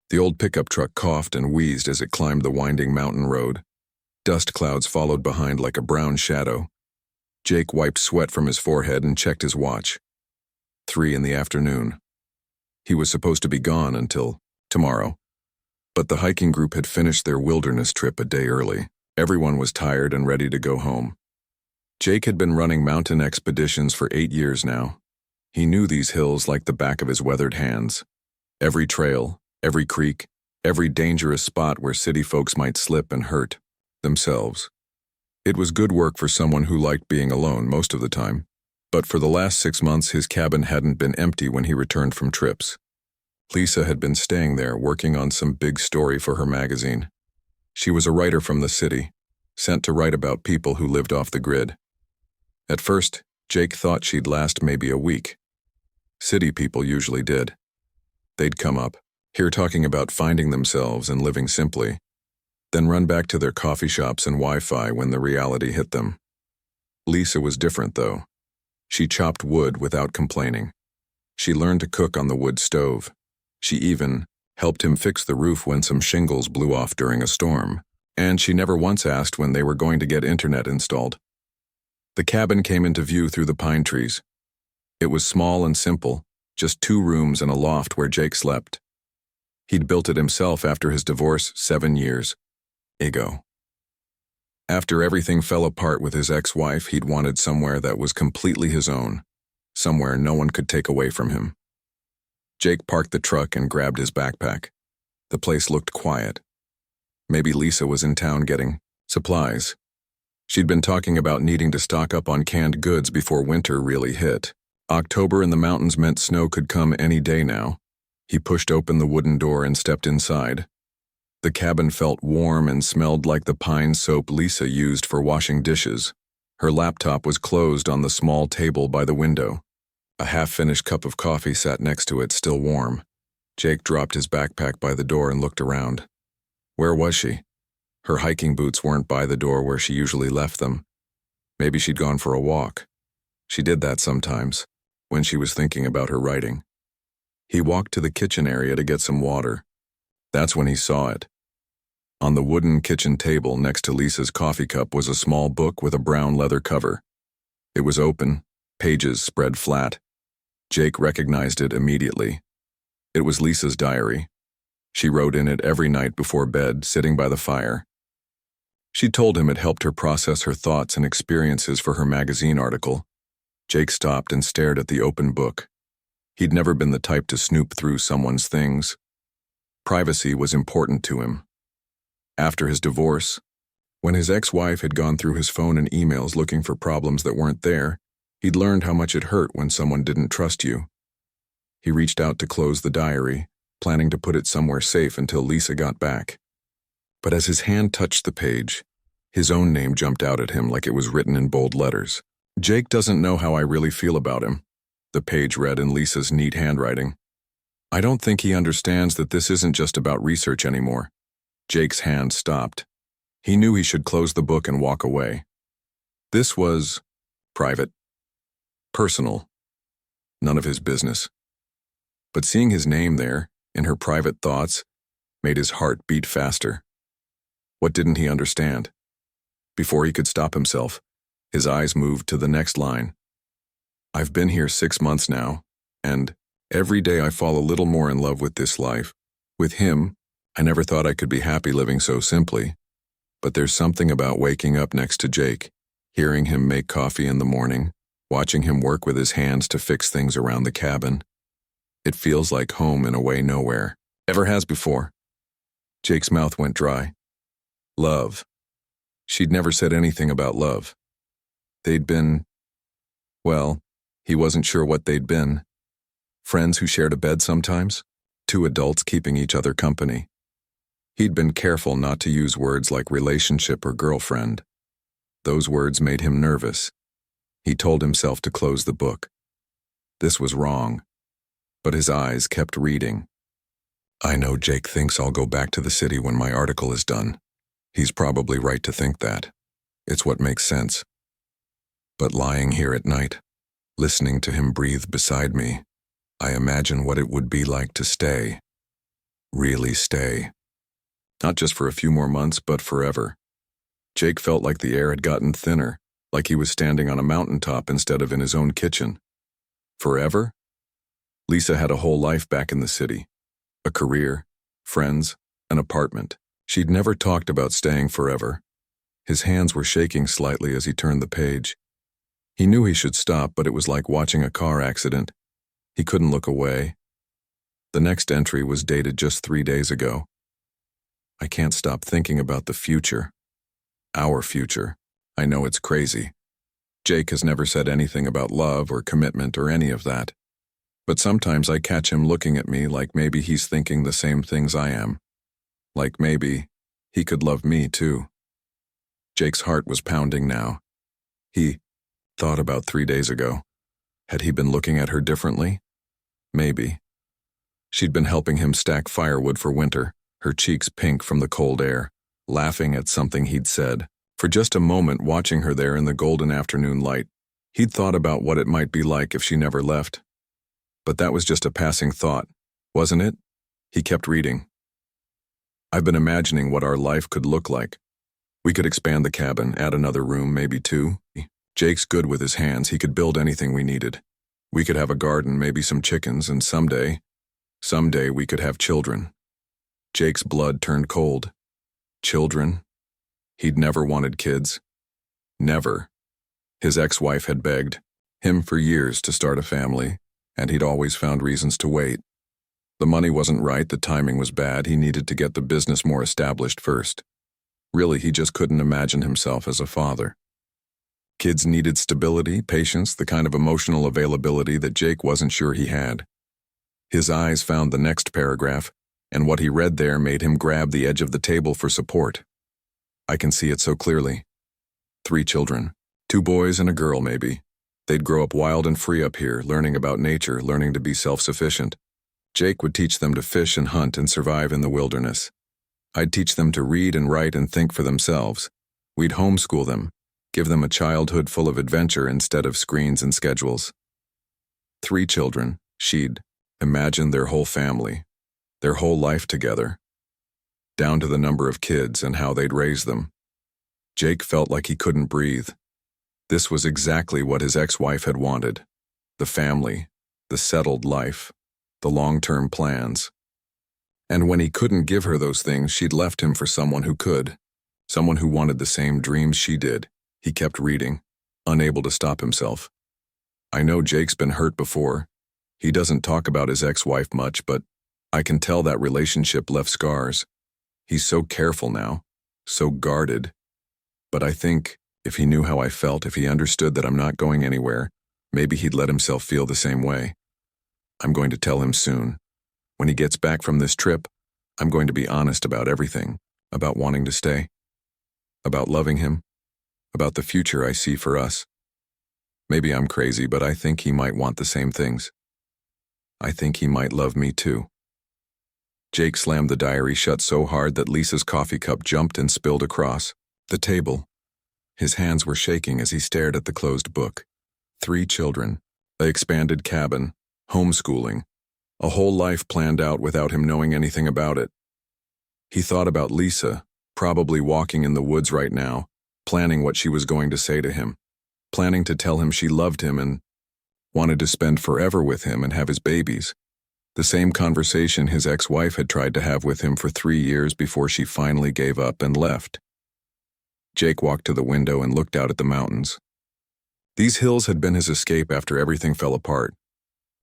The old pickup truck coughed and wheezed as it climbed the winding mountain road. Dust clouds followed behind like a brown shadow. Jake wiped sweat from his forehead and checked his watch. 3 in the afternoon. He was supposed to be gone until tomorrow. But the hiking group had finished their wilderness trip a day early. Everyone was tired and ready to go home. Jake had been running mountain expeditions for 8 years now. He knew these hills like the back of his weathered hands. Every trail, every creek, every dangerous spot where city folks might slip and hurt themselves. It was good work for someone who liked being alone most of the time, but for the last 6 months his cabin hadn't been empty when he returned from trips. Lisa had been staying there working on some big story for her magazine. She was a writer from the city, sent to write about people who lived off the grid. At first, Jake thought she'd last maybe a week. City people usually did. They'd come up, hear talking about finding themselves and living simply, then run back to their coffee shops and Wi-Fi when the reality hit them. Lisa was different, though. She chopped wood without complaining. She learned to cook on the wood stove. She even helped him fix the roof when some shingles blew off during a storm, and she never once asked when they were going to get internet installed. The cabin came into view through the pine trees. It was small and simple, just 2 rooms and a loft where Jake slept. He'd built it himself after his divorce 7 years ago. After everything fell apart with his ex-wife, he'd wanted somewhere that was completely his own, somewhere no one could take away from him. Jake parked the truck and grabbed his backpack. The place looked quiet. Maybe Lisa was in town getting supplies. She'd been talking about needing to stock up on canned goods before winter really hit. October in the mountains meant snow could come any day now. He pushed open the wooden door and stepped inside. The cabin felt warm and smelled like the pine soap Lisa used for washing dishes. Her laptop was closed on the small table by the window. A half-finished cup of coffee sat next to it, still warm. Jake dropped his backpack by the door and looked around. Where was she? Her hiking boots weren't by the door where she usually left them. Maybe she'd gone for a walk. She did that sometimes, when she was thinking about her writing. He walked to the kitchen area to get some water. That's when he saw it. On the wooden kitchen table next to Lisa's coffee cup was a small book with a brown leather cover. It was open, pages spread flat. Jake recognized it immediately. It was Lisa's diary. She wrote in it every night before bed, sitting by the fire. She told him it helped her process her thoughts and experiences for her magazine article. Jake stopped and stared at the open book. He'd never been the type to snoop through someone's things. Privacy was important to him. After his divorce, when his ex-wife had gone through his phone and emails looking for problems that weren't there, he'd learned how much it hurt when someone didn't trust you. He reached out to close the diary, planning to put it somewhere safe until Lisa got back. But as his hand touched the page, his own name jumped out at him like it was written in bold letters. "Jake doesn't know how I really feel about him," the page read in Lisa's neat handwriting. "I don't think he understands that this isn't just about research anymore." Jake's hand stopped. He knew he should close the book and walk away. This was private, personal, none of his business. But seeing his name there, in her private thoughts, made his heart beat faster. What didn't he understand? Before he could stop himself, his eyes moved to the next line. "I've been here 6 months now, and every day I fall a little more in love with this life. With him, I never thought I could be happy living so simply. But there's something about waking up next to Jake, hearing him make coffee in the morning, watching him work with his hands to fix things around the cabin. It feels like home in a way nowhere ever has before." Jake's mouth went dry. Love. She'd never said anything about love. They'd been, well, he wasn't sure what they'd been. Friends who shared a bed sometimes? 2 adults keeping each other company. He'd been careful not to use words like relationship or girlfriend. Those words made him nervous. He told himself to close the book. This was wrong. But his eyes kept reading. "I know Jake thinks I'll go back to the city when my article is done. He's probably right to think that. It's what makes sense. But lying here at night, listening to him breathe beside me, I imagine what it would be like to stay. really stay. Not just for a few more months, but forever. Jake felt like the air had gotten thinner, like he was standing on a mountaintop instead of in his own kitchen. Forever? Lisa had a whole life back in the city. A career, friends, an apartment. She'd never talked about staying forever. His hands were shaking slightly as he turned the page. He knew he should stop, but it was like watching a car accident. He couldn't look away. The next entry was dated just 3 days ago. I can't stop thinking about the future. Our future. I know it's crazy. Jake has never said anything about love or commitment or any of that. But sometimes I catch him looking at me like maybe he's thinking the same things I am. Like maybe he could love me too. Jake's heart was pounding now. He thought about 3 days ago. Had he been looking at her differently? Maybe. She'd been helping him stack firewood for winter, her cheeks pink from the cold air, laughing at something he'd said. For just a moment, watching her there in the golden afternoon light, he'd thought about what it might be like if she never left. But that was just a passing thought, wasn't it? He kept reading. I've been imagining what our life could look like. We could expand the cabin, add another room, maybe 2. Jake's good with his hands. He could build anything we needed. We could have a garden, maybe some chickens, and someday we could have children. Jake's blood turned cold. Children? He'd never wanted kids. Never. His ex-wife had begged him for years to start a family, and he'd always found reasons to wait. The money wasn't right, the timing was bad, he needed to get the business more established first. Really, he just couldn't imagine himself as a father. Kids needed stability, patience, the kind of emotional availability that Jake wasn't sure he had. His eyes found the next paragraph, and what he read there made him grab the edge of the table for support. I can see it so clearly. 3 children, 2 boys and a girl maybe. They'd grow up wild and free up here, learning about nature, learning to be self-sufficient. Jake would teach them to fish and hunt and survive in the wilderness. I'd teach them to read and write and think for themselves. We'd homeschool them, give them a childhood full of adventure instead of screens and schedules. 3 children, she'd imagined their whole family, their whole life together, down to the number of kids and how they'd raise them. Jake felt like he couldn't breathe. This was exactly what his ex-wife had wanted. The family, the settled life, the long-term plans. And when he couldn't give her those things, she'd left him for someone who could, someone who wanted the same dreams she did. He kept reading, unable to stop himself. I know Jake's been hurt before. He doesn't talk about his ex-wife much, but I can tell that relationship left scars. He's so careful now, so guarded. But I think if he knew how I felt, if he understood that I'm not going anywhere, maybe he'd let himself feel the same way. I'm going to tell him soon. When he gets back from this trip, I'm going to be honest about everything, about wanting to stay, about loving him, about the future I see for us. Maybe I'm crazy, but I think he might want the same things. I think he might love me too. Jake slammed the diary shut so hard that Lisa's coffee cup jumped and spilled across the table. His hands were shaking as he stared at the closed book. 3 children, an expanded cabin, homeschooling, a whole life planned out without him knowing anything about it. He thought about Lisa, probably walking in the woods right now, planning what she was going to say to him, planning to tell him she loved him and wanted to spend forever with him and have his babies. The same conversation his ex-wife had tried to have with him for 3 years before she finally gave up and left. Jake walked to the window and looked out at the mountains. These hills had been his escape after everything fell apart.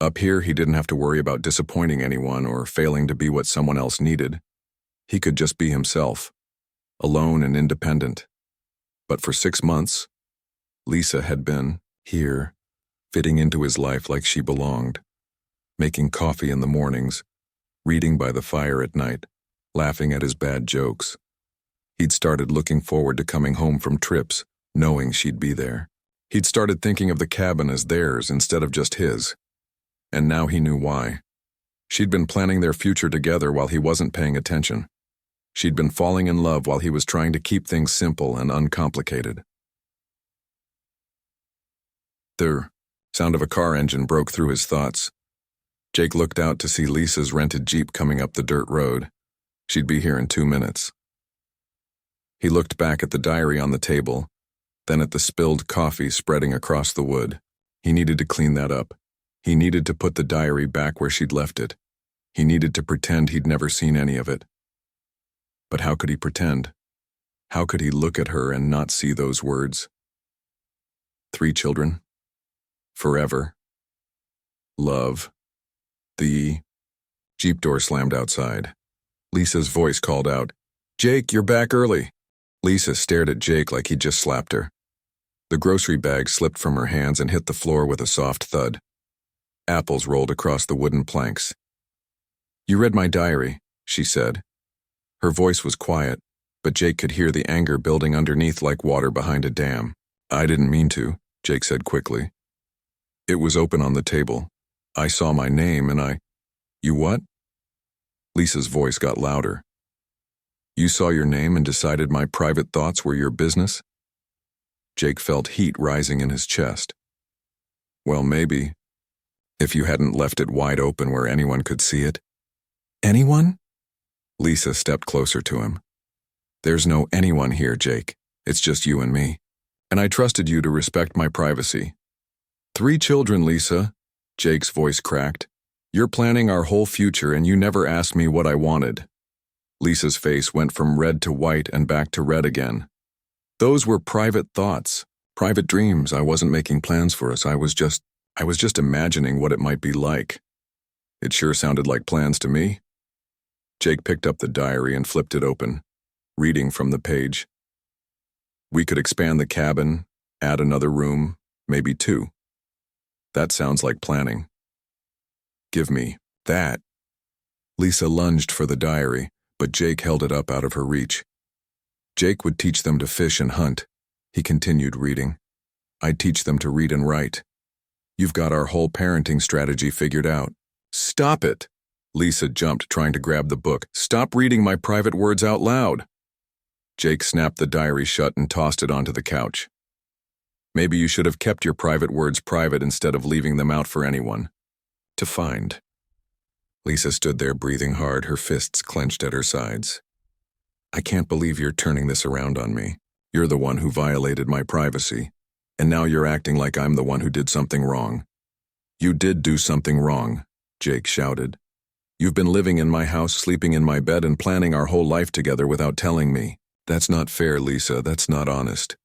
Up here, he didn't have to worry about disappointing anyone or failing to be what someone else needed. He could just be himself, alone and independent. But for 6 months, Lisa had been here, fitting into his life like she belonged, making coffee in the mornings, reading by the fire at night, laughing at his bad jokes. He'd started looking forward to coming home from trips, knowing she'd be there. He'd started thinking of the cabin as theirs instead of just his. And now he knew why. She'd been planning their future together while he wasn't paying attention. She'd been falling in love while he was trying to keep things simple and uncomplicated. The sound of a car engine broke through his thoughts. Jake looked out to see Lisa's rented Jeep coming up the dirt road. She'd be here in 2 minutes. He looked back at the diary on the table, then at the spilled coffee spreading across the wood. He needed to clean that up. He needed to put the diary back where she'd left it. He needed to pretend he'd never seen any of it. But how could he pretend? How could he look at her and not see those words? 3 children. Forever. Love. The Jeep door slammed outside. Lisa's voice called out, "Jake, you're back early." Lisa stared at Jake like he'd just slapped her. The grocery bag slipped from her hands and hit the floor with a soft thud. Apples rolled across the wooden planks. "You read my diary," she said. Her voice was quiet, but Jake could hear the anger building underneath like water behind a dam. "I didn't mean to," Jake said quickly. "It was open on the table. I saw my name and I—" "You what?" Lisa's voice got louder. "You saw your name and decided my private thoughts were your business?" Jake felt heat rising in his chest. "Well, maybe. If you hadn't left it wide open where anyone could see it." "Anyone?" Lisa stepped closer to him. "There's no anyone here, Jake. It's just you and me. And I trusted you to respect my privacy." 3 children, Lisa," Jake's voice cracked. "You're planning our whole future and you never asked me what I wanted." Lisa's face went from red to white and back to red again. "Those were private thoughts, private dreams. I wasn't making plans for us. I was just imagining what it might be like." "It sure sounded like plans to me." Jake picked up the diary and flipped it open, reading from the page. "We could expand the cabin, add another room, maybe 2. That sounds like planning." "Give me that." Lisa lunged for the diary, but Jake held it up out of her reach. "Jake would teach them to fish and hunt." He continued reading. "I'd teach them to read and write. You've got our whole parenting strategy figured out." "Stop it!" Lisa jumped, trying to grab the book. "Stop reading my private words out loud." Jake snapped the diary shut and tossed it onto the couch. "Maybe you should have kept your private words private instead of leaving them out for anyone to find." Lisa stood there breathing hard, her fists clenched at her sides. "I can't believe you're turning this around on me. You're the one who violated my privacy, and now you're acting like I'm the one who did something wrong." "You did do something wrong," Jake shouted. "You've been living in my house, sleeping in my bed, and planning our whole life together without telling me. That's not fair, Lisa. That's not honest."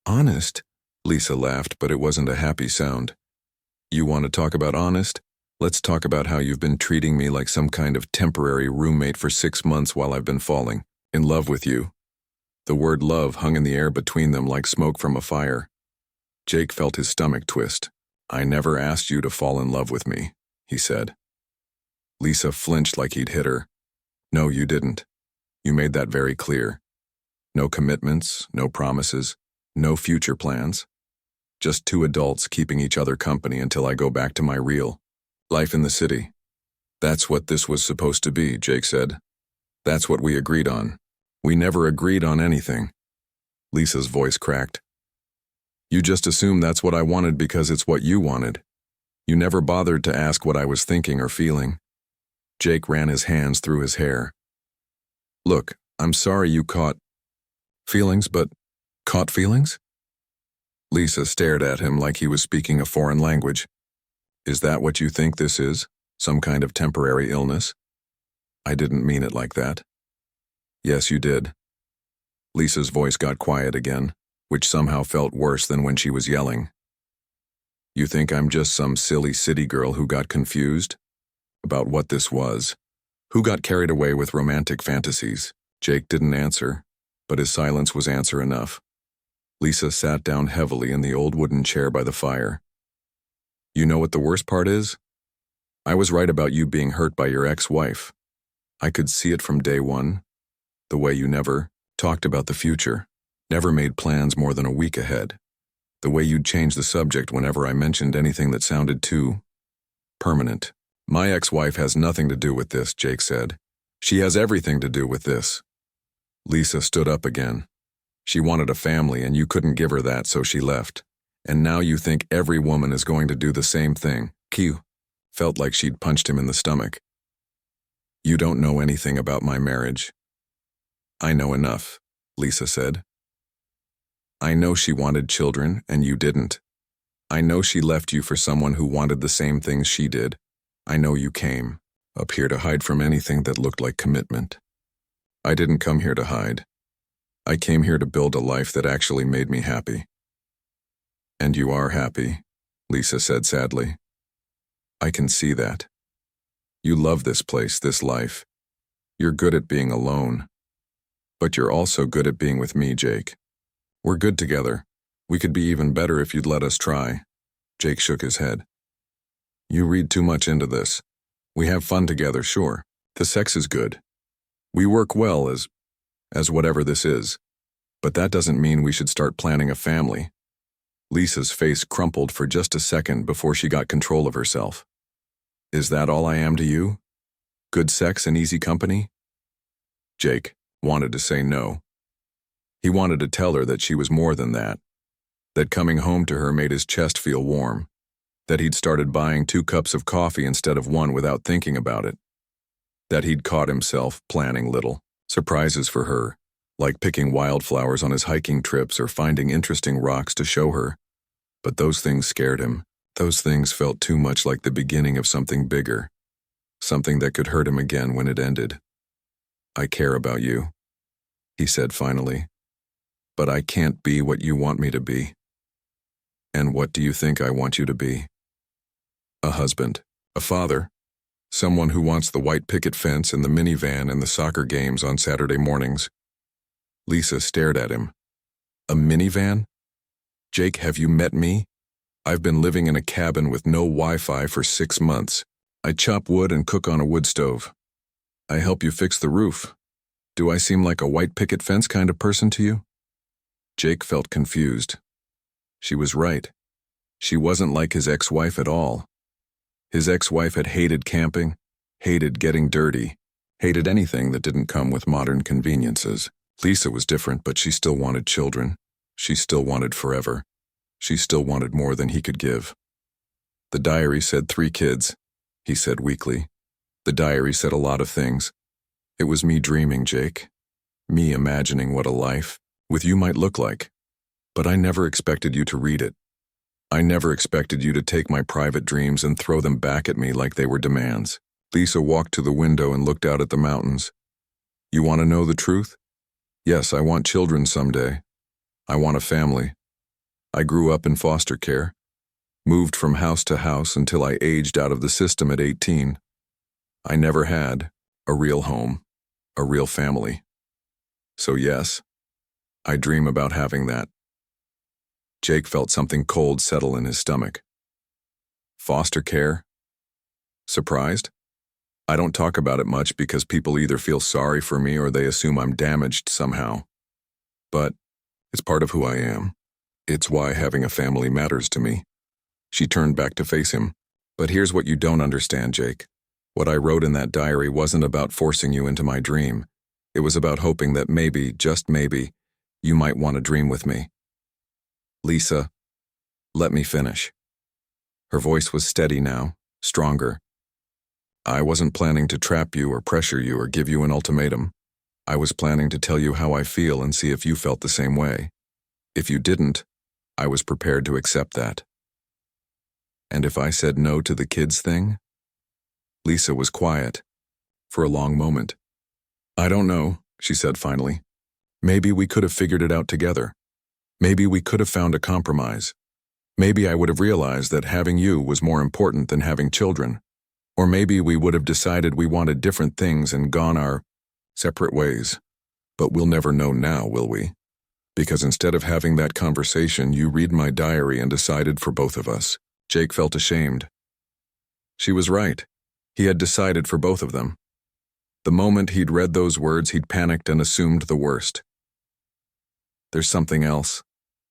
"Honest?" Lisa laughed, but it wasn't a happy sound. "You want to talk about honest? Let's talk about how you've been treating me like some kind of temporary roommate for 6 months while I've been falling in love with you." The word love hung in the air between them like smoke from a fire. Jake felt his stomach twist. "I never asked you to fall in love with me," he said. Lisa flinched like he'd hit her. "No, you didn't. You made that very clear. No commitments, no promises, no future plans. Just 2 adults keeping each other company until I go back to my real life in the city." "That's what this was supposed to be," Jake said. "That's what we agreed on." "We never agreed on anything." Lisa's voice cracked. "You just assumed that's what I wanted because it's what you wanted. You never bothered to ask what I was thinking or feeling." Jake ran his hands through his hair. "Look, I'm sorry you caught feelings, but caught feelings?" Lisa stared at him like he was speaking a foreign language. "Is that what you think this is? Some kind of temporary illness?" "I didn't mean it like that." "Yes, you did." Lisa's voice got quiet again, which somehow felt worse than when she was yelling. "You think I'm just some silly city girl who got confused about what this was? Who got carried away with romantic fantasies?" Jake didn't answer, but his silence was answer enough. Lisa sat down heavily in the old wooden chair by the fire. "You know what the worst part is? I was right about you being hurt by your ex-wife. I could see it from day one. The way you never talked about the future, never made plans more than a week ahead. The way you'd change the subject whenever I mentioned anything that sounded too permanent." "My ex-wife has nothing to do with this," Jake said. "She has everything to do with this." Lisa stood up again. "She wanted a family and you couldn't give her that, so she left. And now you think every woman is going to do the same thing. Cue. Felt like she'd punched him in the stomach. You don't know anything about my marriage. I know enough, Lisa said. I know she wanted children and you didn't. I know she left you for someone who wanted the same things she did. I know you came up here to hide from anything that looked like commitment. I didn't come here to hide. I came here to build a life that actually made me happy. And you are happy, Lisa said sadly. I can see that. You love this place, this life. You're good at being alone. But you're also good at being with me, Jake. We're good together. We could be even better if you'd let us try. Jake shook his head. You read too much into this. We have fun together, sure. The sex is good. We work well as whatever this is. But that doesn't mean we should start planning a family. Lisa's face crumpled for just a second before she got control of herself. Is that all I am to you? Good sex and easy company? Jake wanted to say no. He wanted to tell her that she was more than that coming home to her made his chest feel warm, that he'd started buying 2 cups of coffee instead of 1 without thinking about it, that he'd caught himself planning little surprises for her, like picking wildflowers on his hiking trips or finding interesting rocks to show her. But those things scared him. Those things felt too much like the beginning of something bigger, something that could hurt him again when it ended. I care about you, he said finally, but I can't be what you want me to be. And what do you think I want you to be? A husband, a father, someone who wants the white picket fence and the minivan and the soccer games on Saturday mornings. Lisa stared at him. A minivan? Jake, have you met me? I've been living in a cabin with no Wi-Fi for 6 months. I chop wood and cook on a wood stove. I help you fix the roof. Do I seem like a white picket fence kind of person to you? Jake felt confused. She was right. She wasn't like his ex-wife at all. His ex-wife had hated camping, hated getting dirty, hated anything that didn't come with modern conveniences. Lisa was different, but she still wanted children. She still wanted forever. She still wanted more than he could give. The diary said 3 kids, he said weakly. The diary said a lot of things. It was me dreaming, Jake. Me imagining what a life with you might look like. But I never expected you to read it. I never expected you to take my private dreams and throw them back at me like they were demands. Lisa walked to the window and looked out at the mountains. You want to know the truth? Yes, I want children someday. I want a family. I grew up in foster care, moved from house to house until I aged out of the system at 18. I never had a real home, a real family. So yes, I dream about having that. Jake felt something cold settle in his stomach. Foster care? Surprised? I don't talk about it much because people either feel sorry for me or they assume I'm damaged somehow. But it's part of who I am. It's why having a family matters to me. She turned back to face him. But here's what you don't understand, Jake. What I wrote in that diary wasn't about forcing you into my dream. It was about hoping that maybe, just maybe, you might want to dream with me. Lisa, let me finish. Her voice was steady now, stronger. I wasn't planning to trap you or pressure you or give you an ultimatum. I was planning to tell you how I feel and see if you felt the same way. If you didn't, I was prepared to accept that. And if I said no to the kids thing? Lisa was quiet for a long moment. I don't know, she said finally. Maybe we could have figured it out together. Maybe we could have found a compromise. Maybe I would have realized that having you was more important than having children. Or maybe we would have decided we wanted different things and gone our separate ways. But we'll never know now, will we? Because instead of having that conversation, you read my diary and decided for both of us. Jake felt ashamed. She was right. He had decided for both of them. The moment he'd read those words, he'd panicked and assumed the worst. There's something else,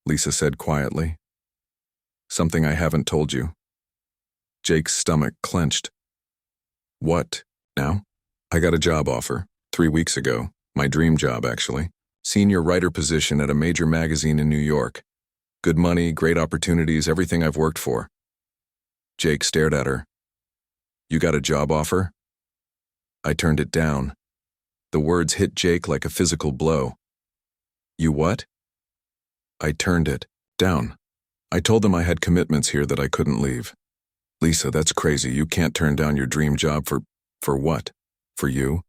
Lisa said quietly. Something I haven't told you. Jake's stomach clenched. What, now? I got a job offer, 3 weeks ago. My dream job, actually. Senior writer position at a major magazine in New York. Good money, great opportunities, everything I've worked for. Jake stared at her. You got a job offer? I turned it down. The words hit Jake like a physical blow. You what? I turned it down. I told them I had commitments here that I couldn't leave. Lisa, that's crazy. You can't turn down your dream job for what? For you?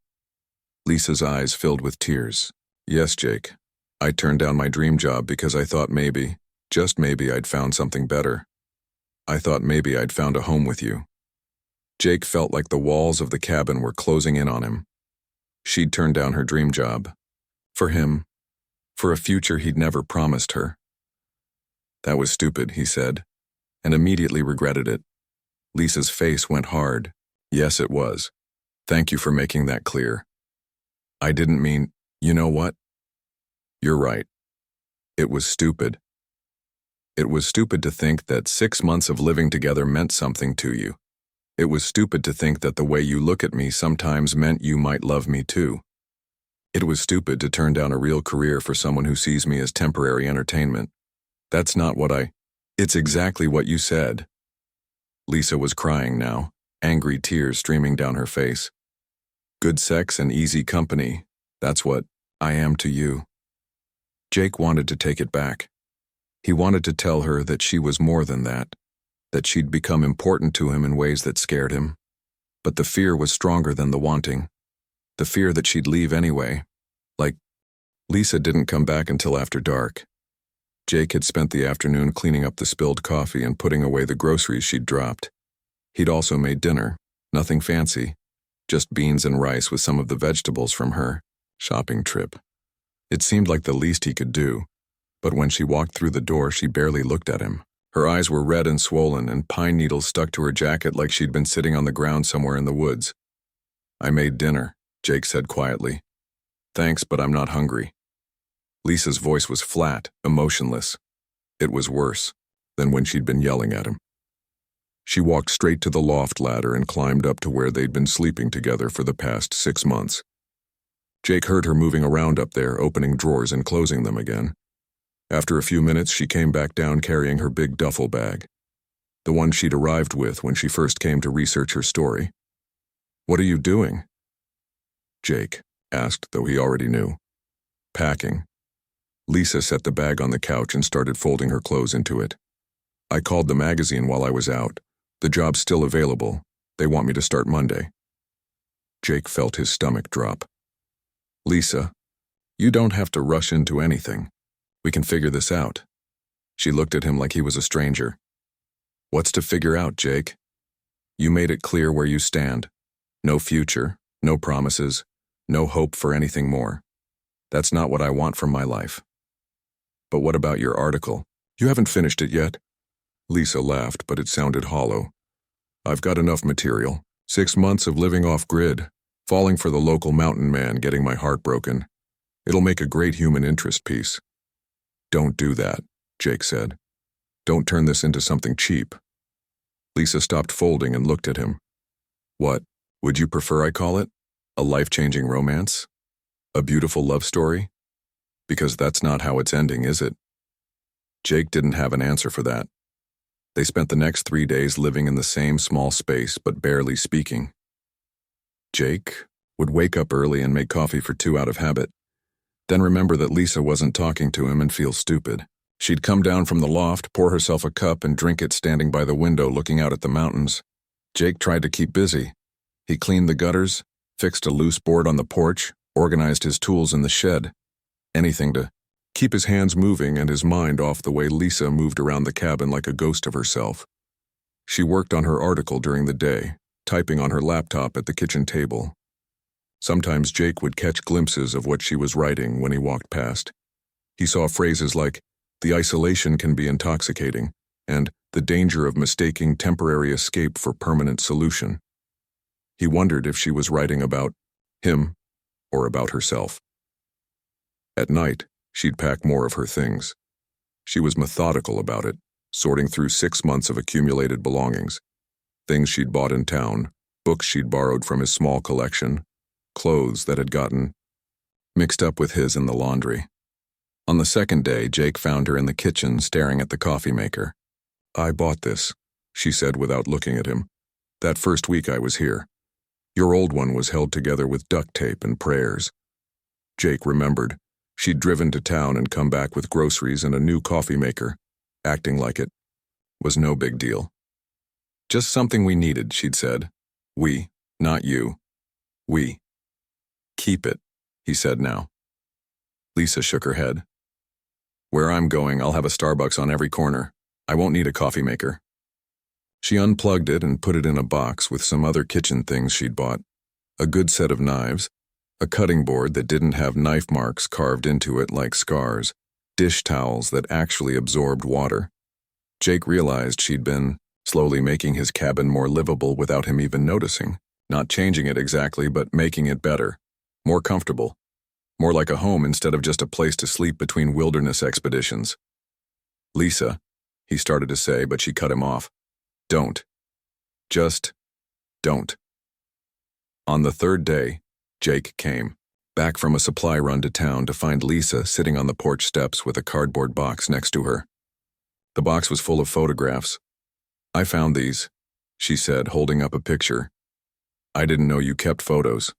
Lisa's eyes filled with tears. Yes, Jake. I turned down my dream job because I thought maybe, just maybe, I'd found something better. I thought maybe I'd found a home with you. Jake felt like the walls of the cabin were closing in on him. She'd turned down her dream job. For him. For a future he'd never promised her. That was stupid, he said, and immediately regretted it. Lisa's face went hard. Yes, it was. Thank you for making that clear. I didn't mean, you know what? You're right. It was stupid. It was stupid to think that 6 months of living together meant something to you. It was stupid to think that the way you look at me sometimes meant you might love me too. It was stupid to turn down a real career for someone who sees me as temporary entertainment. That's not what It's exactly what you said. Lisa was crying now, angry tears streaming down her face. Good sex and easy company, that's what I am to you. Jake wanted to take it back. He wanted to tell her that she was more than that she'd become important to him in ways that scared him. But the fear was stronger than the wanting. The fear that she'd leave anyway. Lisa didn't come back until after dark. Jake had spent the afternoon cleaning up the spilled coffee and putting away the groceries she'd dropped. He'd also made dinner, nothing fancy, just beans and rice with some of the vegetables from her shopping trip. It seemed like the least he could do, but when she walked through the door, she barely looked at him. Her eyes were red and swollen, and pine needles stuck to her jacket like she'd been sitting on the ground somewhere in the woods. I made dinner, Jake said quietly. Thanks, but I'm not hungry. Lisa's voice was flat, emotionless. It was worse than when she'd been yelling at him. She walked straight to the loft ladder and climbed up to where they'd been sleeping together for the past 6 months. Jake heard her moving around up there, opening drawers and closing them again. After a few minutes, she came back down carrying her big duffel bag, the one she'd arrived with when she first came to research her story. What are you doing? Jake asked, though he already knew. Packing. Lisa set the bag on the couch and started folding her clothes into it. I called the magazine while I was out. The job's still available. They want me to start Monday. Jake felt his stomach drop. Lisa, you don't have to rush into anything. We can figure this out. She looked at him like he was a stranger. What's to figure out, Jake? You made it clear where you stand. No future, no promises, no hope for anything more. That's not what I want from my life. But what about your article? You haven't finished it yet? Lisa laughed, but it sounded hollow. I've got enough material. 6 months of living off-grid, falling for the local mountain man, getting my heart broken. It'll make a great human interest piece. Don't do that, Jake said. Don't turn this into something cheap. Lisa stopped folding and looked at him. What would you prefer I call it? A life-changing romance? A beautiful love story? Because that's not how it's ending, is it? Jake didn't have an answer for that. They spent the next 3 days living in the same small space but barely speaking. Jake would wake up early and make coffee for 2 out of habit, then remember that Lisa wasn't talking to him and feel stupid. She'd come down from the loft, pour herself a cup and drink it standing by the window looking out at the mountains. Jake tried to keep busy. He cleaned the gutters, fixed a loose board on the porch, organized his tools in the shed. Anything to keep his hands moving and his mind off the way Lisa moved around the cabin like a ghost of herself. She worked on her article during the day, typing on her laptop at the kitchen table. Sometimes Jake would catch glimpses of what she was writing when he walked past. He saw phrases like, "The isolation can be intoxicating," and "the danger of mistaking temporary escape for permanent solution." He wondered if she was writing about him or about herself. At night, she'd pack more of her things. She was methodical about it, sorting through 6 months of accumulated belongings. Things she'd bought in town, books she'd borrowed from his small collection, clothes that had gotten mixed up with his in the laundry. On the second day, Jake found her in the kitchen staring at the coffee maker. "I bought this," she said without looking at him. That first week I was here. Your old one was held together with duct tape and prayers. Jake remembered. She'd driven to town and come back with groceries and a new coffee maker, acting like it was no big deal. Just something we needed, she'd said. We, not you. We. Keep it, he said now. Lisa shook her head. Where I'm going, I'll have a Starbucks on every corner. I won't need a coffee maker. She unplugged it and put it in a box with some other kitchen things she'd bought. A good set of knives, a cutting board that didn't have knife marks carved into it like scars, dish towels that actually absorbed water. Jake realized she'd been slowly making his cabin more livable without him even noticing, not changing it exactly, but making it better, more comfortable, more like a home instead of just a place to sleep between wilderness expeditions. Lisa, he started to say, but she cut him off. Don't. Just don't. On the third day, Jake came, back from a supply run to town to find Lisa sitting on the porch steps with a cardboard box next to her. The box was full of photographs. I found these, she said, holding up a picture. I didn't know you kept photos.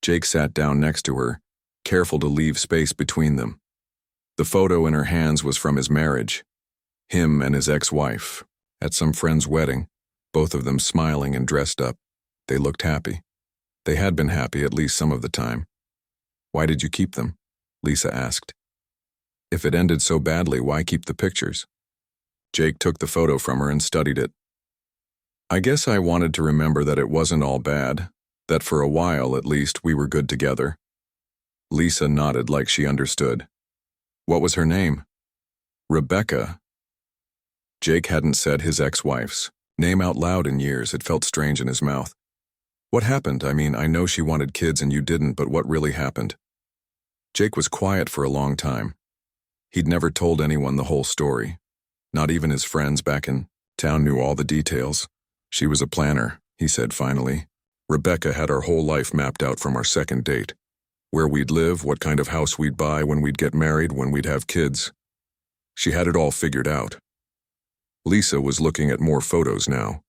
Jake sat down next to her, careful to leave space between them. The photo in her hands was from his marriage. Him and his ex-wife, at some friend's wedding, both of them smiling and dressed up. They looked happy. They had been happy at least some of the time. Why did you keep them? Lisa asked. If it ended so badly, why keep the pictures? Jake took the photo from her and studied it. I guess I wanted to remember that it wasn't all bad, that for a while at least we were good together. Lisa nodded like she understood. What was her name? Rebecca. Jake hadn't said his ex-wife's name out loud in years. It felt strange in his mouth. What happened? I mean, I know she wanted kids and you didn't, but what really happened? Jake was quiet for a long time. He'd never told anyone the whole story. Not even his friends back in town knew all the details. She was a planner, he said finally. Rebecca had our whole life mapped out from our second date. Where we'd live, what kind of house we'd buy, when we'd get married, when we'd have kids. She had it all figured out. Lisa was looking at more photos now.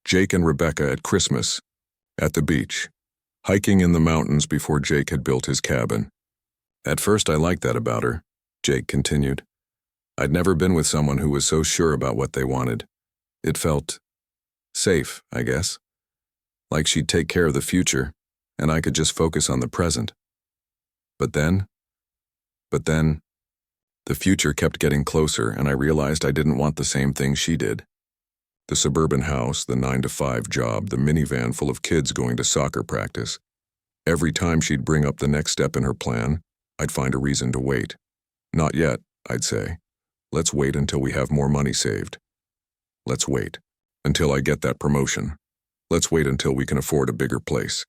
Jake and Rebecca at Christmas, at the beach, hiking in the mountains before Jake had built his cabin. At first I liked that about her, Jake continued. I'd never been with someone who was so sure about what they wanted. It felt safe, I guess. Like she'd take care of the future, and I could just focus on the present. But then, the future kept getting closer, and I realized I didn't want the same thing she did. The suburban house, the 9-to-5 job, the minivan full of kids going to soccer practice. Every time she'd bring up the next step in her plan, I'd find a reason to wait. Not yet, I'd say. Let's wait until we have more money saved. Let's wait until I get that promotion. Let's wait until we can afford a bigger place.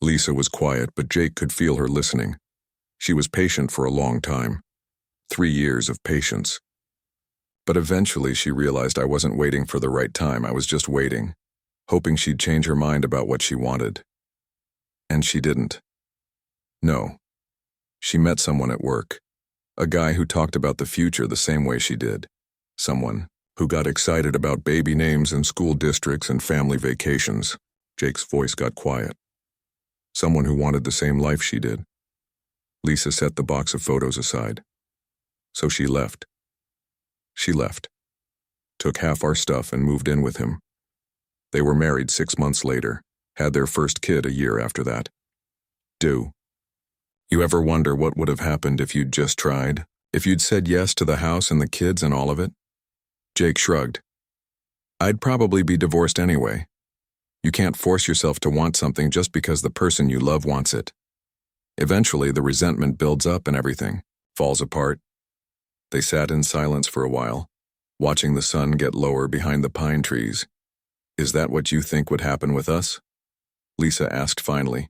Lisa was quiet, but Jake could feel her listening. She was patient for a long time. 3 years of patience. But eventually she realized I wasn't waiting for the right time. I was just waiting, hoping she'd change her mind about what she wanted. And she didn't. No. She met someone at work. A guy who talked about the future the same way she did. Someone who got excited about baby names and school districts and family vacations. Jake's voice got quiet. Someone who wanted the same life she did. Lisa set the box of photos aside. So she left. She left. Took half our stuff and moved in with him. They were married 6 months later, had their first kid a year after that. You ever wonder what would have happened if you'd just tried? If you'd said yes to the house and the kids and all of it? Jake shrugged. I'd probably be divorced anyway. You can't force yourself to want something just because the person you love wants it. Eventually, the resentment builds up and everything falls apart. They sat in silence for a while, watching the sun get lower behind the pine trees. Is that what you think would happen with us? Lisa asked finally.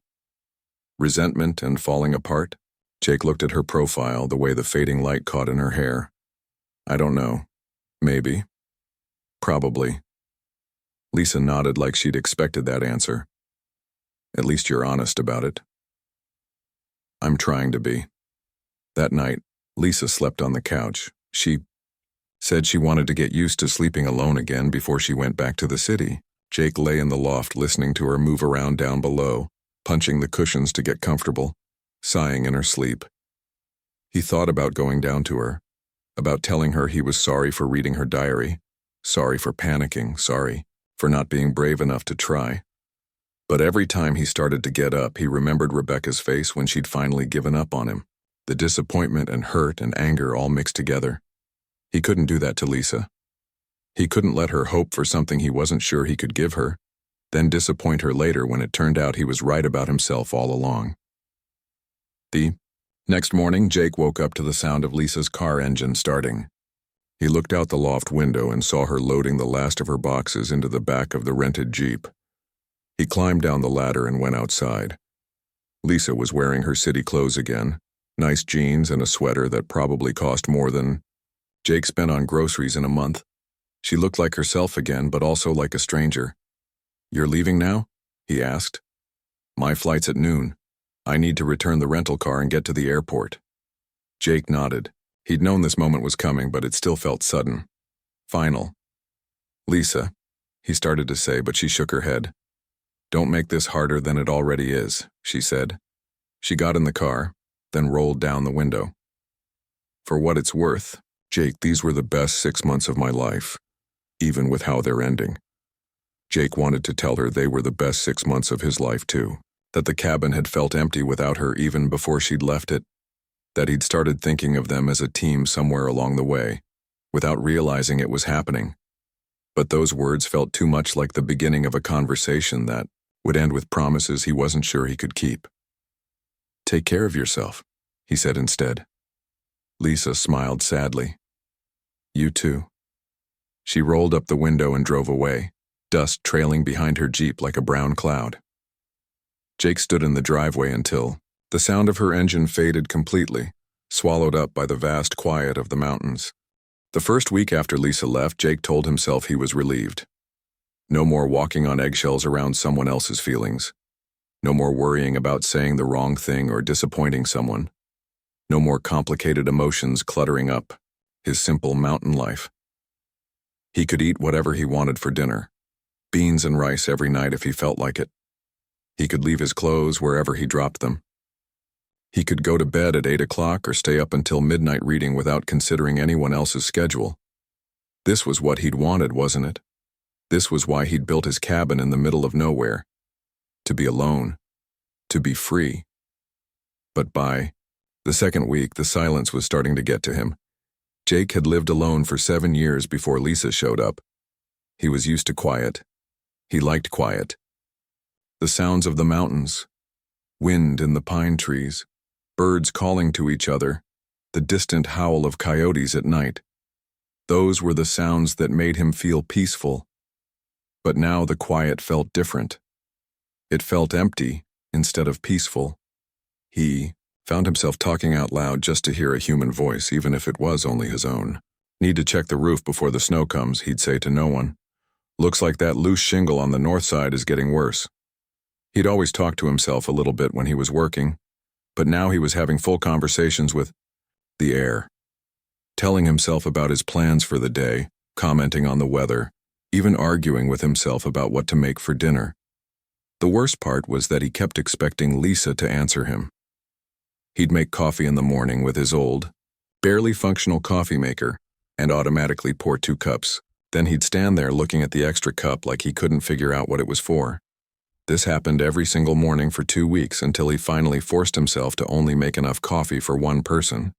Resentment and falling apart? Jake looked at her profile, the way the fading light caught in her hair. I don't know. Maybe. Probably. Lisa nodded like she'd expected that answer. At least you're honest about it. I'm trying to be. That night, Lisa slept on the couch. She said she wanted to get used to sleeping alone again before she went back to the city. Jake lay in the loft listening to her move around down below, punching the cushions to get comfortable, sighing in her sleep. He thought about going down to her, about telling her he was sorry for reading her diary, sorry for panicking, sorry for not being brave enough to try. But every time he started to get up, he remembered Rebecca's face when she'd finally given up on him. The disappointment and hurt and anger all mixed together. He couldn't do that to Lisa. He couldn't let her hope for something he wasn't sure he could give her, then disappoint her later when it turned out he was right about himself all along. The next morning, Jake woke up to the sound of Lisa's car engine starting. He looked out the loft window and saw her loading the last of her boxes into the back of the rented Jeep. He climbed down the ladder and went outside. Lisa was wearing her city clothes again, nice jeans and a sweater that probably cost more than Jake spent on groceries in a month. She looked like herself again, but also like a stranger. "You're leaving now?" he asked. "My flight's at noon. I need to return the rental car and get to the airport." Jake nodded. He'd known this moment was coming, but it still felt sudden. Final. "Lisa," he started to say, but she shook her head. "Don't make this harder than it already is," she said. She got in the car, then rolled down the window. "For what it's worth, Jake, these were the best 6 months of my life, even with how they're ending." Jake wanted to tell her they were the best 6 months of his life too, that the cabin had felt empty without her even before she'd left it, that he'd started thinking of them as a team somewhere along the way, without realizing it was happening. But those words felt too much like the beginning of a conversation that would end with promises he wasn't sure he could keep. "Take care of yourself," he said instead. Lisa smiled sadly. "You too." She rolled up the window and drove away, dust trailing behind her Jeep like a brown cloud. Jake stood in the driveway until the sound of her engine faded completely, swallowed up by the vast quiet of the mountains. The first week after Lisa left, Jake told himself he was relieved. No more walking on eggshells around someone else's feelings. No more worrying about saying the wrong thing or disappointing someone. No more complicated emotions cluttering up his simple mountain life. He could eat whatever he wanted for dinner, beans and rice every night if he felt like it. He could leave his clothes wherever he dropped them. He could go to bed at 8 o'clock or stay up until midnight reading without considering anyone else's schedule. This was what he'd wanted, wasn't it? This was why he'd built his cabin in the middle of nowhere. To be alone. To be free. But by the second week, the silence was starting to get to him. Jake had lived alone for 7 years before Lisa showed up. He was used to quiet. He liked quiet. The sounds of the mountains, wind in the pine trees, birds calling to each other, the distant howl of coyotes at night. Those were the sounds that made him feel peaceful. But now the quiet felt different. It felt empty instead of peaceful. He found himself talking out loud just to hear a human voice, even if it was only his own. "Need to check the roof before the snow comes," he'd say to no one. "Looks like that loose shingle on the north side is getting worse." He'd always talk to himself a little bit when he was working, but now he was having full conversations with the air, telling himself about his plans for the day, commenting on the weather, even arguing with himself about what to make for dinner. The worst part was that he kept expecting Lisa to answer him. He'd make coffee in the morning with his old, barely functional coffee maker and automatically pour 2 cups. Then he'd stand there looking at the extra cup like he couldn't figure out what it was for. This happened every single morning for 2 weeks until he finally forced himself to only make enough coffee for one person.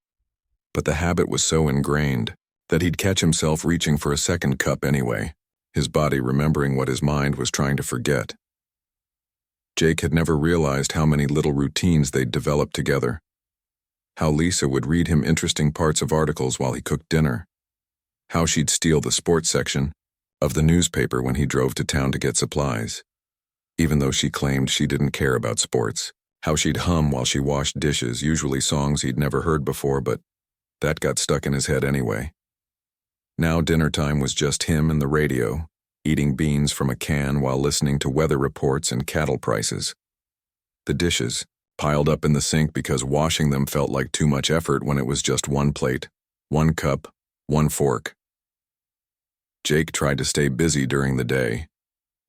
But the habit was so ingrained that he'd catch himself reaching for a second cup anyway, his body remembering what his mind was trying to forget. Jake had never realized how many little routines they'd developed together. How Lisa would read him interesting parts of articles while he cooked dinner. How she'd steal the sports section of the newspaper when he drove to town to get supplies, even though she claimed she didn't care about sports. How she'd hum while she washed dishes, usually songs he'd never heard before, but that got stuck in his head anyway. Now dinner time was just him and the radio, eating beans from a can while listening to weather reports and cattle prices. The dishes, piled up in the sink because washing them felt like too much effort when it was just one plate, one cup, one fork. Jake tried to stay busy during the day.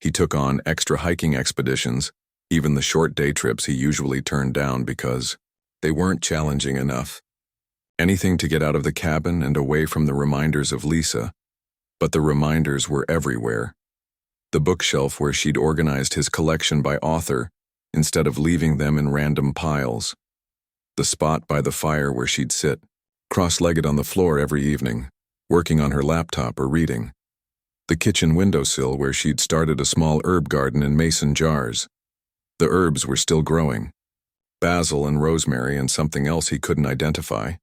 He took on extra hiking expeditions, even the short day trips he usually turned down because they weren't challenging enough. Anything to get out of the cabin and away from the reminders of Lisa. But the reminders were everywhere. The bookshelf where she'd organized his collection by author instead of leaving them in random piles. The spot by the fire where she'd sit, cross-legged on the floor every evening, working on her laptop or reading. The kitchen windowsill where she'd started a small herb garden in mason jars. The herbs were still growing. Basil and rosemary and something else he couldn't identify.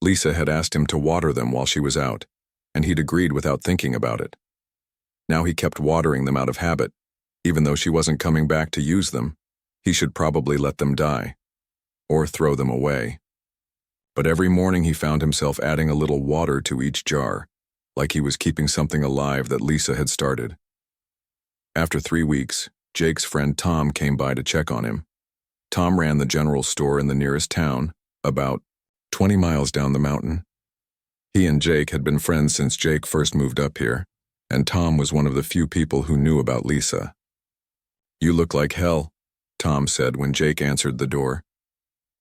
Lisa had asked him to water them while she was out, and he'd agreed without thinking about it. Now he kept watering them out of habit. Even though she wasn't coming back to use them, he should probably let them die, or throw them away. But every morning he found himself adding a little water to each jar, like he was keeping something alive that Lisa had started. After 3 weeks, Jake's friend Tom came by to check on him. Tom ran the general store in the nearest town, about 20 miles down the mountain. He and Jake had been friends since Jake first moved up here, and Tom was one of the few people who knew about Lisa. "You look like hell," Tom said when Jake answered the door.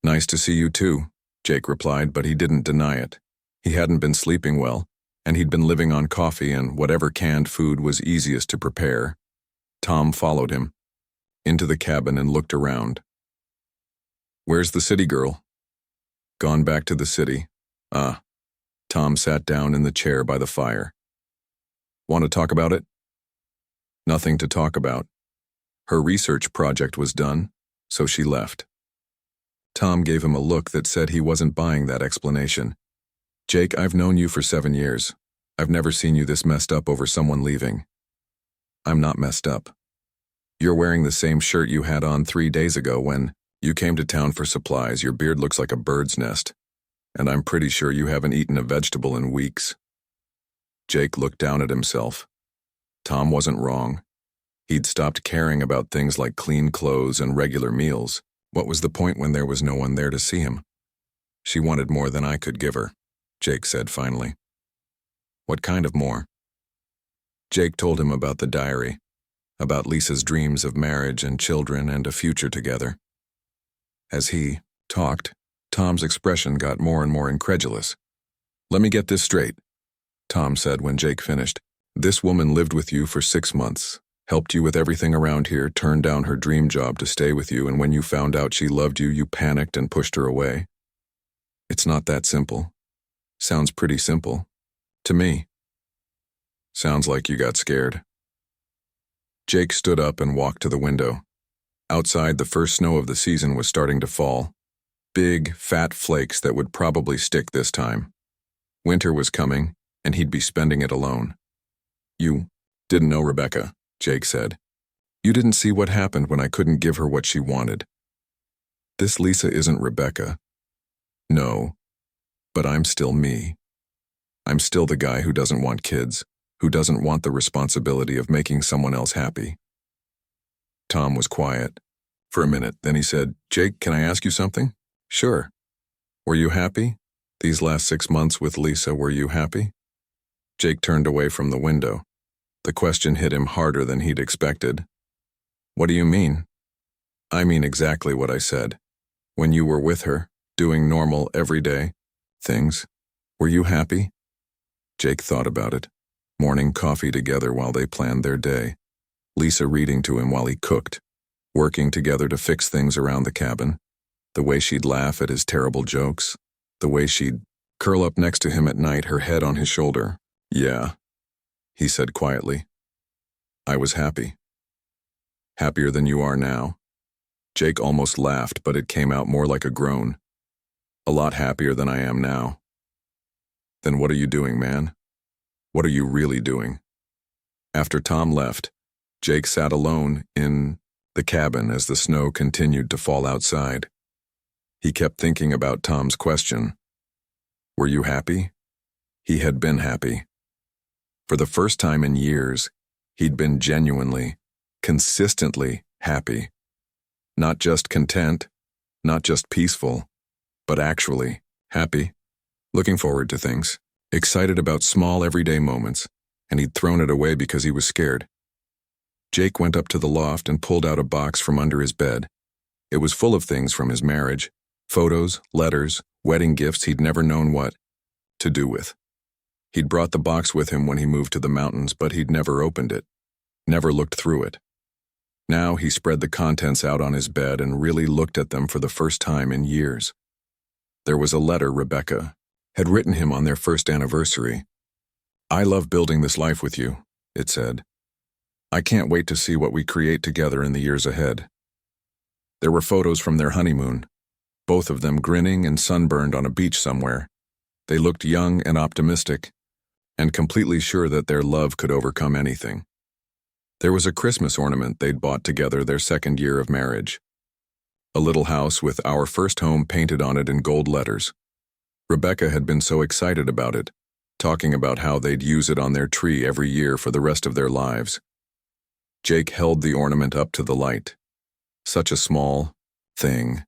"Nice to see you too," Jake replied, but he didn't deny it. He hadn't been sleeping well, and he'd been living on coffee and whatever canned food was easiest to prepare. Tom followed him into the cabin and looked around. "Where's the city girl?" "Gone back to the city." "Ah." Tom sat down in the chair by the fire. "Want to talk about it?" "Nothing to talk about. Her research project was done, so she left." Tom gave him a look that said he wasn't buying that explanation. "Jake, I've known you for 7 years. I've never seen you this messed up over someone leaving." "I'm not messed up. You're wearing the same shirt you had on 3 days ago when you came to town for supplies. Your beard looks like a bird's nest, and I'm pretty sure you haven't eaten a vegetable in weeks." Jake looked down at himself. Tom wasn't wrong. He'd stopped caring about things like clean clothes and regular meals. What was the point when there was no one there to see him? "She wanted more than I could give her," Jake said finally. "What kind of more?" Jake told him about the diary, about Lisa's dreams of marriage and children and a future together. As he talked, Tom's expression got more and more incredulous. "Let me get this straight," Tom said when Jake finished. "This woman lived with you for 6 months, helped you with everything around here, turned down her dream job to stay with you, and when you found out she loved you, you panicked and pushed her away." "It's not that simple." "Sounds pretty simple. To me." "Sounds like you got scared." Jake stood up and walked to the window. Outside, the first snow of the season was starting to fall. Big, fat flakes that would probably stick this time. Winter was coming, and he'd be spending it alone. "You didn't know Rebecca," Jake said. "You didn't see what happened when I couldn't give her what she wanted." "This Lisa isn't Rebecca." "No, but I'm still me. I'm still the guy who doesn't want kids, who doesn't want the responsibility of making someone else happy." Tom was quiet for a minute, then he said, "Jake, can I ask you something?" "Sure." "Were you happy? These last 6 months with Lisa, were you happy?" Jake turned away from the window. The question hit him harder than he'd expected. "What do you mean?" "I mean exactly what I said. When you were with her, doing normal, everyday things, were you happy?" Jake thought about it. Morning coffee together while they planned their day. Lisa reading to him while he cooked. Working together to fix things around the cabin. The way she'd laugh at his terrible jokes. The way she'd curl up next to him at night, her head on his shoulder. "Yeah," he said quietly. "I was happy. Happier than you are now." Jake almost laughed, but it came out more like a groan. "A lot happier than I am now." "Then what are you doing, man? What are you really doing?" After Tom left, Jake sat alone in the cabin as the snow continued to fall outside. He kept thinking about Tom's question. Were you happy? He had been happy. For the first time in years, he'd been genuinely, consistently happy. Not just content, not just peaceful, but actually happy. Looking forward to things, excited about small everyday moments, and he'd thrown it away because he was scared. Jake went up to the loft and pulled out a box from under his bed. It was full of things from his marriage, photos, letters, wedding gifts he'd never known what to do with. He'd brought the box with him when he moved to the mountains, but he'd never opened it, never looked through it. Now he spread the contents out on his bed and really looked at them for the first time in years. There was a letter Rebecca had written him on their first anniversary. "I love building this life with you," it said. "I can't wait to see what we create together in the years ahead." There were photos from their honeymoon, both of them grinning and sunburned on a beach somewhere. They looked young and optimistic, and completely sure that their love could overcome anything. There was a Christmas ornament they'd bought together their second year of marriage. A little house with "Our First Home" painted on it in gold letters. Rebecca had been so excited about it, talking about how they'd use it on their tree every year for the rest of their lives. Jake held the ornament up to the light. Such a small thing,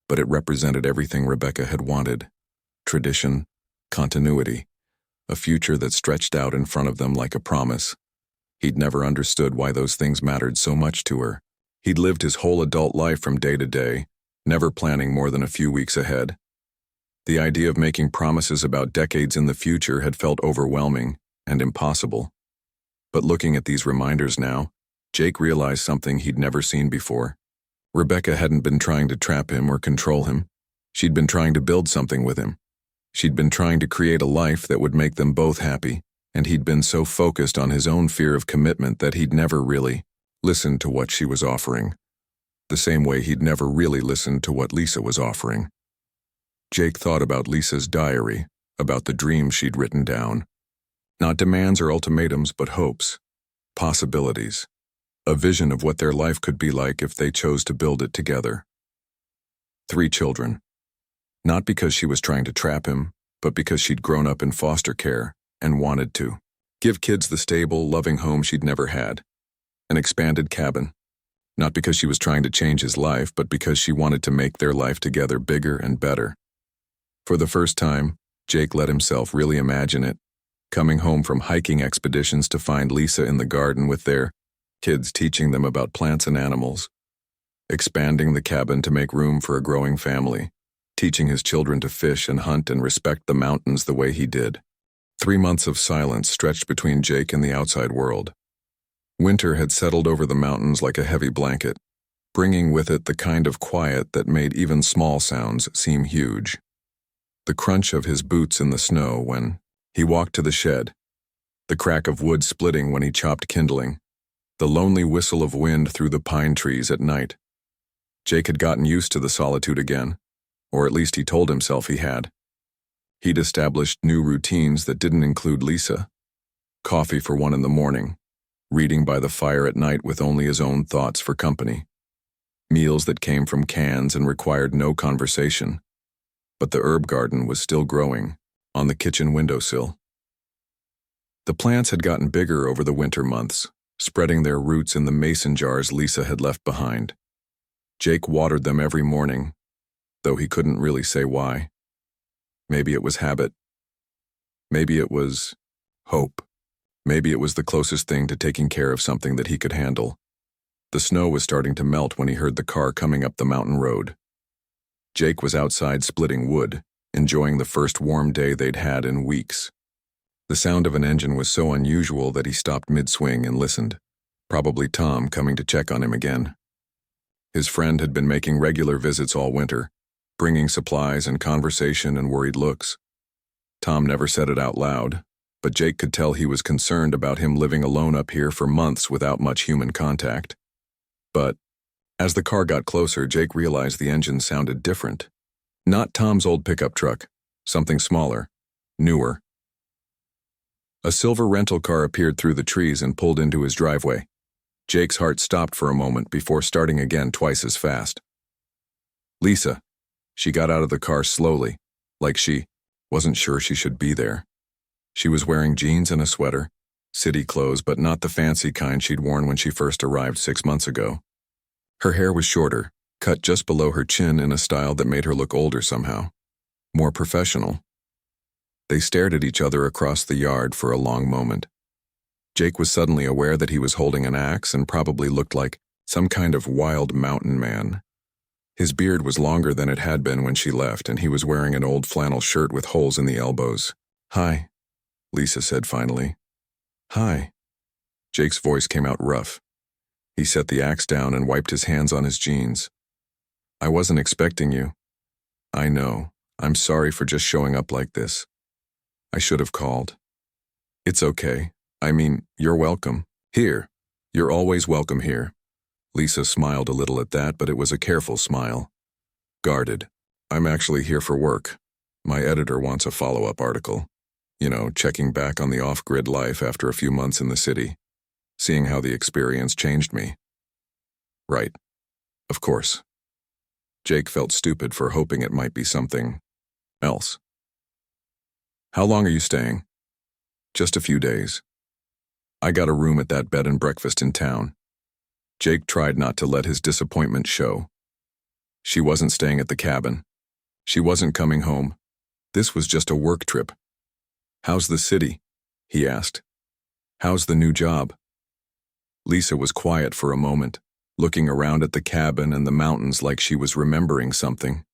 but it represented everything Rebecca had wanted: tradition, continuity, a future that stretched out in front of them like a promise. He'd never understood why those things mattered so much to her. He'd lived his whole adult life from day to day, never planning more than a few weeks ahead. The idea of making promises about decades in the future had felt overwhelming and impossible. But looking at these reminders now, Jake realized something he'd never seen before. Rebecca hadn't been trying to trap him or control him. She'd been trying to build something with him. She'd been trying to create a life that would make them both happy, and he'd been so focused on his own fear of commitment that he'd never really listened to what she was offering, the same way he'd never really listened to what Lisa was offering. Jake thought about Lisa's diary, about the dreams she'd written down. Not demands or ultimatums, but hopes, possibilities, a vision of what their life could be like if they chose to build it together. 3 children. Not because she was trying to trap him, but because she'd grown up in foster care and wanted to give kids the stable, loving home she'd never had. An expanded cabin. Not because she was trying to change his life, but because she wanted to make their life together bigger and better. For the first time, Jake let himself really imagine it, coming home from hiking expeditions to find Lisa in the garden with their kids, teaching them about plants and animals, expanding the cabin to make room for a growing family, teaching his children to fish and hunt and respect the mountains the way he did. 3 months of silence stretched between Jake and the outside world. Winter had settled over the mountains like a heavy blanket, bringing with it the kind of quiet that made even small sounds seem huge. The crunch of his boots in the snow when he walked to the shed, the crack of wood splitting when he chopped kindling, the lonely whistle of wind through the pine trees at night. Jake had gotten used to the solitude again, or at least he told himself he had. He'd established new routines that didn't include Lisa. Coffee for 1 in the morning, reading by the fire at night with only his own thoughts for company. Meals that came from cans and required no conversation. But the herb garden was still growing, on the kitchen windowsill. The plants had gotten bigger over the winter months, spreading their roots in the mason jars Lisa had left behind. Jake watered them every morning, though he couldn't really say why. Maybe it was habit. Maybe it was hope. Maybe it was the closest thing to taking care of something that he could handle. The snow was starting to melt when he heard the car coming up the mountain road. Jake was outside splitting wood, enjoying the first warm day they'd had in weeks. The sound of an engine was so unusual that he stopped mid-swing and listened, probably Tom coming to check on him again. His friend had been making regular visits all winter, bringing supplies and conversation and worried looks. Tom never said it out loud, but Jake could tell he was concerned about him living alone up here for months without much human contact. But as the car got closer, Jake realized the engine sounded different. Not Tom's old pickup truck, something smaller, newer. A silver rental car appeared through the trees and pulled into his driveway. Jake's heart stopped for a moment before starting again twice as fast. Lisa. She got out of the car slowly, like she wasn't sure she should be there. She was wearing jeans and a sweater, city clothes, but not the fancy kind she'd worn when she first arrived 6 months ago. Her hair was shorter, cut just below her chin in a style that made her look older somehow, more professional. They stared at each other across the yard for a long moment. Jake was suddenly aware that he was holding an axe and probably looked like some kind of wild mountain man. His beard was longer than it had been when she left, and he was wearing an old flannel shirt with holes in the elbows. "Hi," Lisa said finally. "Hi." Jake's voice came out rough. He set the axe down and wiped his hands on his jeans. "I wasn't expecting you." "I know. I'm sorry for just showing up like this. I should have called." "It's okay. I mean, you're welcome. Here. You're always welcome here." Lisa smiled a little at that, but it was a careful smile. Guarded. "I'm actually here for work. My editor wants a follow-up article. Checking back on the off-grid life after a few months in the city. Seeing how the experience changed me." "Right. Of course." Jake felt stupid for hoping it might be something else. "How long are you staying?" "Just a few days. I got a room at that bed and breakfast in town." Jake tried not to let his disappointment show. She wasn't staying at the cabin. She wasn't coming home. This was just a work trip. "How's the city?" he asked. "How's the new job?" Lisa was quiet for a moment, looking around at the cabin and the mountains like she was remembering something.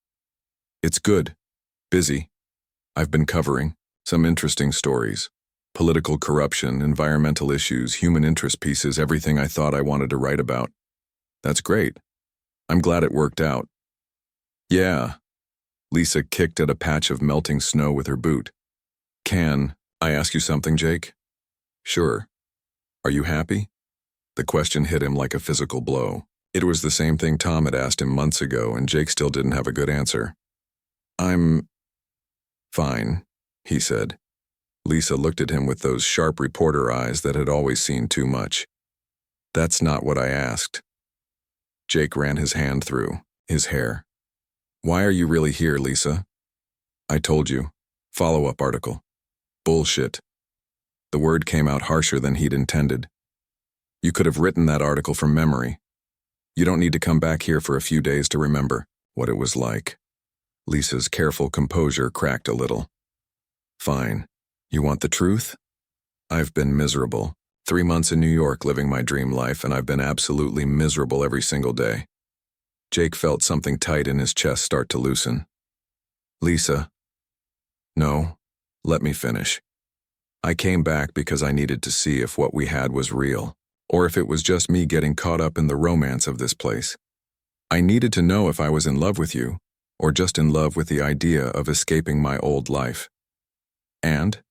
"It's good. Busy. I've been covering some interesting stories. Political corruption, environmental issues, human interest pieces, everything I thought I wanted to write about." "That's great. I'm glad it worked out." "Yeah." Lisa kicked at a patch of melting snow with her boot. "Can I ask you something, Jake?" "Sure. Are you happy?" The question hit him like a physical blow. It was the same thing Tom had asked him months ago, and Jake still didn't have a good answer. "I'm fine," he said. Lisa looked at him with those sharp reporter eyes that had always seen too much. "That's not what I asked." Jake ran his hand through his hair. "Why are you really here, Lisa?" "I told you. Follow-up article." "Bullshit." The word came out harsher than he'd intended. "You could have written that article from memory. You don't need to come back here for a few days to remember what it was like." Lisa's careful composure cracked a little. "Fine. You want the truth? I've been miserable. 3 months in New York living my dream life, and I've been absolutely miserable every single day." Jake felt something tight in his chest start to loosen. "Lisa." "No, let me finish. I came back because I needed to see if what we had was real, or if it was just me getting caught up in the romance of this place. I needed to know if I was in love with you, or just in love with the idea of escaping my old life. And?"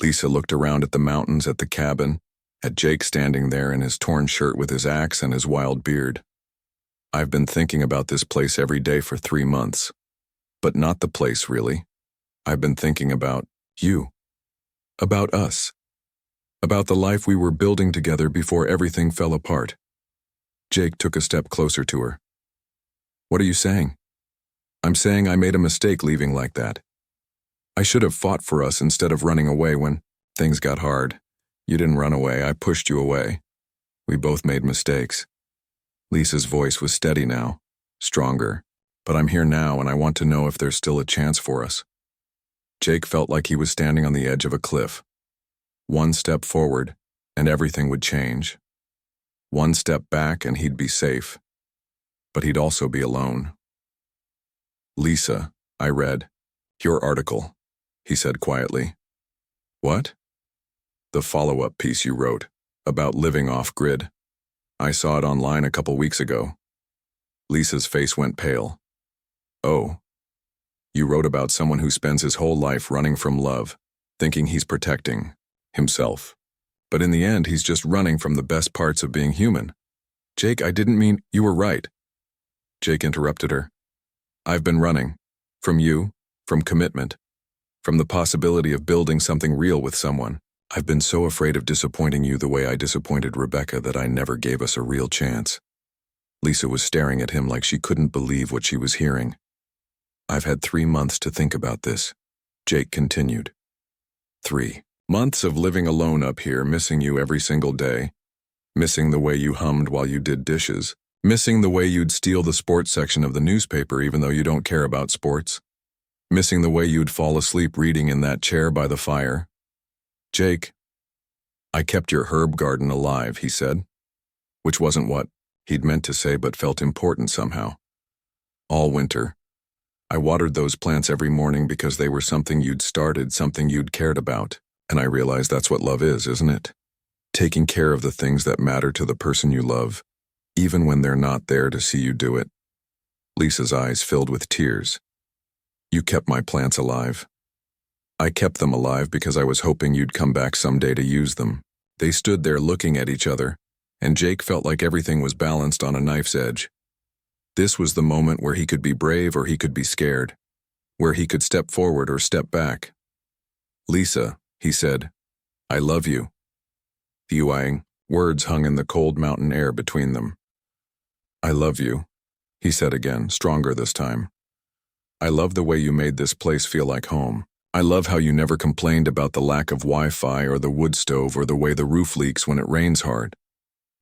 Lisa looked around at the mountains, at the cabin, at Jake standing there in his torn shirt with his axe and his wild beard. "I've been thinking about this place every day for 3 months. But not the place, really. I've been thinking about you. About us. About the life we were building together before everything fell apart." Jake took a step closer to her. "What are you saying?" "I'm saying I made a mistake leaving like that. I should have fought for us instead of running away when things got hard. You didn't run away, I pushed you away. We both made mistakes." Lisa's voice was steady now, stronger. "But I'm here now, and I want to know if there's still a chance for us." Jake felt like he was standing on the edge of a cliff. One step forward, and everything would change. One step back, and he'd be safe. But he'd also be alone. "Lisa," I read. "Your article," he said quietly. "What?" "The follow-up piece you wrote, about living off-grid. I saw it online a couple weeks ago." Lisa's face went pale. "Oh. You wrote about someone who spends his whole life running from love, thinking he's protecting himself. But in the end, he's just running from the best parts of being human." "Jake, I didn't mean—" "You were right." Jake interrupted her. "I've been running. From you, from commitment, from the possibility of building something real with someone. I've been so afraid of disappointing you the way I disappointed Rebecca that I never gave us a real chance." Lisa was staring at him like she couldn't believe what she was hearing. "I've had 3 months to think about this," Jake continued. 3 months of living alone up here, missing you every single day, missing the way you hummed while you did dishes, missing the way you'd steal the sports section of the newspaper even though you don't care about sports, missing the way you'd fall asleep reading in that chair by the fire. Jake, I kept your herb garden alive, he said, which wasn't what he'd meant to say but felt important somehow. All winter, I watered those plants every morning because they were something you'd started, something you'd cared about, and I realized that's what love is, isn't it? Taking care of the things that matter to the person you love, even when they're not there to see you do it. Lisa's eyes filled with tears. You kept my plants alive. I kept them alive because I was hoping you'd come back someday to use them. They stood there looking at each other, and Jake felt like everything was balanced on a knife's edge. This was the moment where he could be brave or he could be scared, where he could step forward or step back. Lisa, he said, I love you. Few words hung in the cold mountain air between them. I love you, he said again, stronger this time. I love the way you made this place feel like home. I love how you never complained about the lack of Wi-Fi or the wood stove or the way the roof leaks when it rains hard.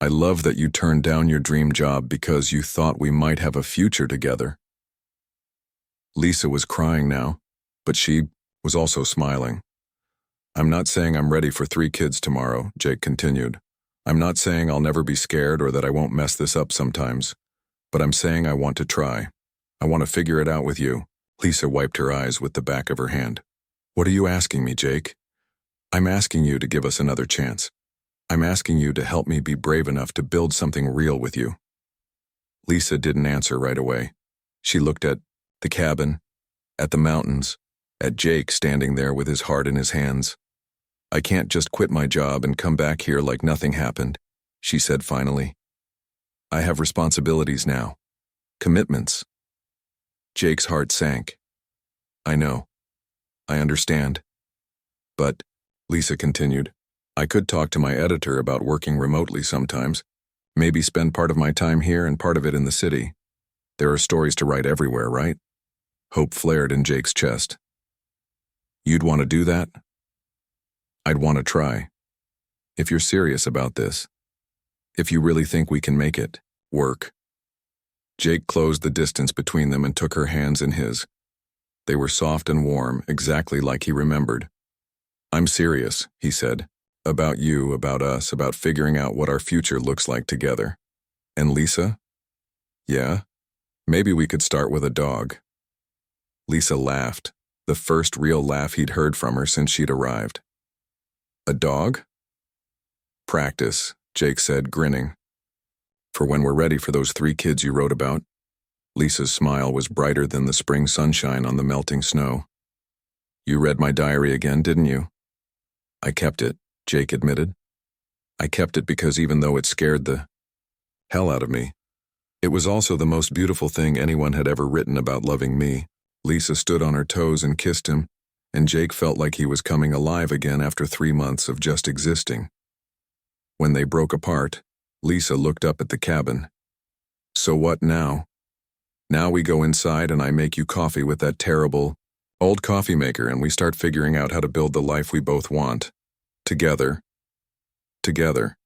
I love that you turned down your dream job because you thought we might have a future together. Lisa was crying now, but she was also smiling. I'm not saying I'm ready for 3 kids tomorrow, Jake continued. I'm not saying I'll never be scared or that I won't mess this up sometimes, but I'm saying I want to try. I want to figure it out with you. Lisa wiped her eyes with the back of her hand. What are you asking me, Jake? I'm asking you to give us another chance. I'm asking you to help me be brave enough to build something real with you. Lisa didn't answer right away. She looked at the cabin, at the mountains, at Jake standing there with his heart in his hands. I can't just quit my job and come back here like nothing happened, she said finally. I have responsibilities now. Commitments. Jake's heart sank. I know. I understand. But, Lisa continued, I could talk to my editor about working remotely sometimes, maybe spend part of my time here and part of it in the city. There are stories to write everywhere, right? Hope flared in Jake's chest. You'd want to do that? I'd want to try. If you're serious about this. If you really think we can make it work. Jake closed the distance between them and took her hands in his. They were soft and warm, exactly like he remembered. I'm serious, he said. About you, about us, about figuring out what our future looks like together. And Lisa? Yeah? Maybe we could start with a dog. Lisa laughed, the first real laugh he'd heard from her since she'd arrived. A dog? Practice, Jake said, grinning. For when we're ready for those 3 kids you wrote about. Lisa's smile was brighter than the spring sunshine on the melting snow. You read my diary again, didn't you? I kept it, Jake admitted. I kept it because even though it scared the hell out of me, it was also the most beautiful thing anyone had ever written about loving me. Lisa stood on her toes and kissed him, and Jake felt like he was coming alive again after 3 months of just existing. When they broke apart, Lisa looked up at the cabin. So what now? Now we go inside and I make you coffee with that terrible old coffee maker and we start figuring out how to build the life we both want. Together. Together.